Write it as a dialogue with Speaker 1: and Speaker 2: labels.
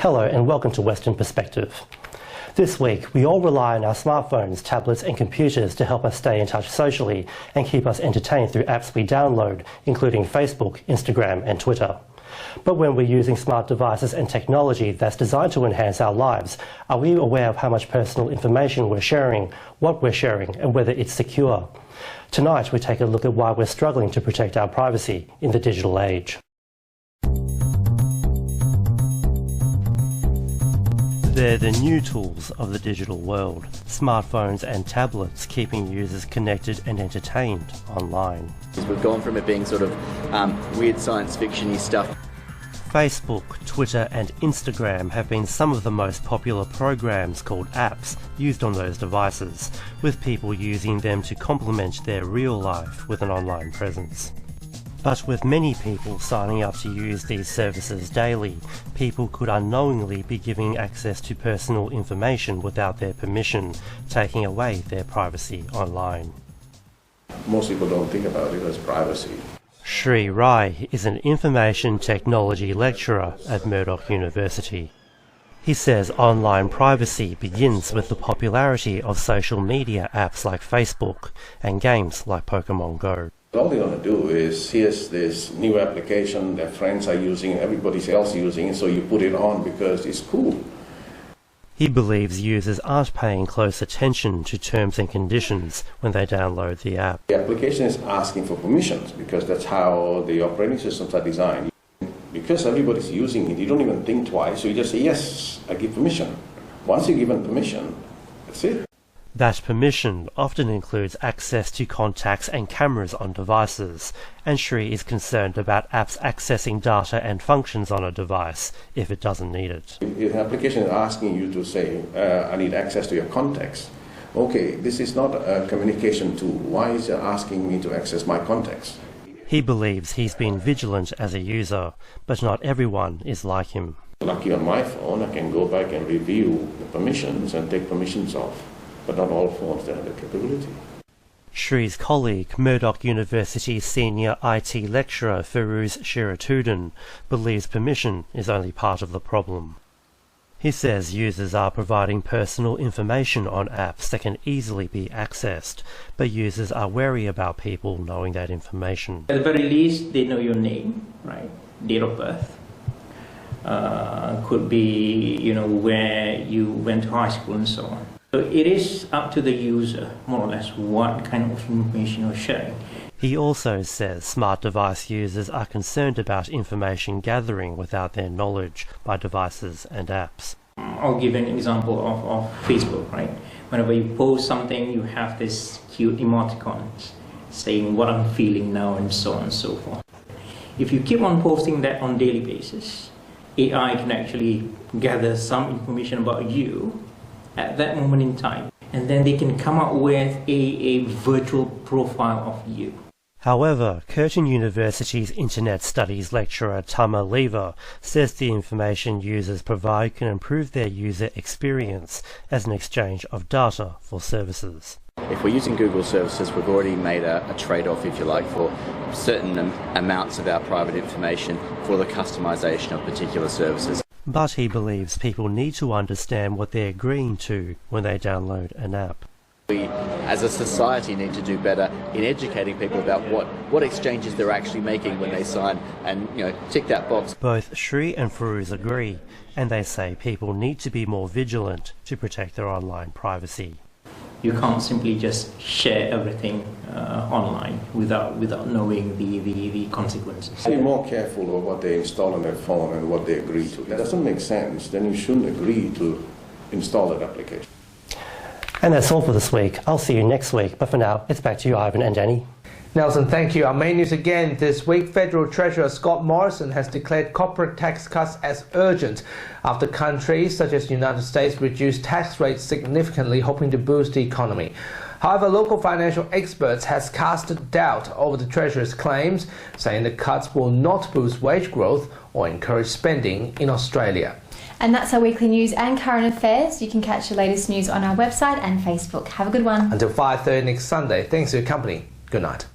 Speaker 1: Hello and welcome to Western Perspective. This week, we all rely on our smartphones, tablets and computers to help us stay in touch socially and keep us entertained through apps we download, including Facebook, Instagram and Twitter. But when we're using smart devices and technology that's designed to enhance our lives, are we aware of how much personal information we're sharing, what we're sharing and whether it's secure? Tonight, we take a look at why we're struggling to protect our privacy in the digital age. They're the new tools of the digital world, smartphones and tablets keeping users connected and entertained online.
Speaker 2: We've gone from it being sort of weird science fiction-y stuff.
Speaker 1: Facebook, Twitter and Instagram have been some of the most popular programs called apps used on those devices, with people using them to complement their real life with an online presence. But with many people signing up to use these services daily, people could unknowingly be giving access to personal information without their permission, taking away their privacy online.
Speaker 3: Most people don't think about it as privacy.
Speaker 1: Sri Rai is an information technology lecturer at Murdoch University. He says online privacy begins with the popularity of social media apps like Facebook and games like Pokemon Go.
Speaker 3: All they want to do is, here's this new application that friends are using, everybody else using it, so you put it on because it's cool.
Speaker 1: He believes users aren't paying close attention to terms and conditions when they download the app.
Speaker 3: The application is asking for permissions because that's how the operating systems are designed. Because everybody's using it, you don't even think twice, so you just say, yes, I give permission. Once you're given permission, that's it.
Speaker 1: That permission often includes access to contacts and cameras on devices, and Shri is concerned about apps accessing data and functions on a device if it doesn't need it.
Speaker 3: If an application is asking you to say, I need access to your contacts, okay, this is not a communication tool. Why is it asking me to access my contacts?
Speaker 1: He believes he's been vigilant as a user, but not everyone is like him.
Speaker 3: Lucky on my phone, I can go back and review the permissions and take permissions off. But not all phones that have the capability.
Speaker 1: Shri's colleague, Murdoch University's senior IT lecturer Feroz Shiratuddin, believes permission is only part of the problem. He says users are providing personal information on apps that can easily be accessed, but users are wary about people knowing that information.
Speaker 4: At the very least, they know your name, right? Date of birth. Could be, where you went to high school and so on. So it is up to the user, more or less, what kind of information you're sharing.
Speaker 1: He also says smart device users are concerned about information gathering without their knowledge by devices and apps.
Speaker 4: I'll give an example of Facebook, right? Whenever you post something, you have this cute emoticons saying what I'm feeling now and so on and so forth. If you keep on posting that on a daily basis, AI can actually gather some information about you at that moment in time, and then they can come up with a virtual profile of you.
Speaker 1: However, Curtin University's Internet Studies lecturer Tama Lever says the information users provide can improve their user experience as an exchange of data for services.
Speaker 2: If we're using Google services, we've already made a trade-off, if you like, for certain amounts of our private information for the customization of particular services.
Speaker 1: But he believes people need to understand what they're agreeing to when they download an app.
Speaker 2: We, as a society, need to do better in educating people about what exchanges they're actually making when they sign and, tick that box.
Speaker 1: Both Shri and Feroz agree, and they say people need to be more vigilant to protect their online privacy.
Speaker 4: You can't simply just share everything online without knowing the consequences.
Speaker 3: Be more careful of what they install on their phone and what they agree to. If that doesn't make sense, then you shouldn't agree to install that application.
Speaker 1: And that's all for this week. I'll see you next week, but for now, it's back to you, Ivan and Danny.
Speaker 5: Nelson, thank you. Our main news again this week. Federal Treasurer Scott Morrison has declared corporate tax cuts as urgent after countries such as the United States reduced tax rates significantly, hoping to boost the economy. However, local financial experts has cast doubt over the Treasurer's claims, saying the cuts will not boost wage growth or encourage spending in Australia.
Speaker 6: And that's our weekly news and current affairs. You can catch the latest news on our website and Facebook. Have a good one.
Speaker 5: Until 5:30 next Sunday. Thanks for your company. Good night.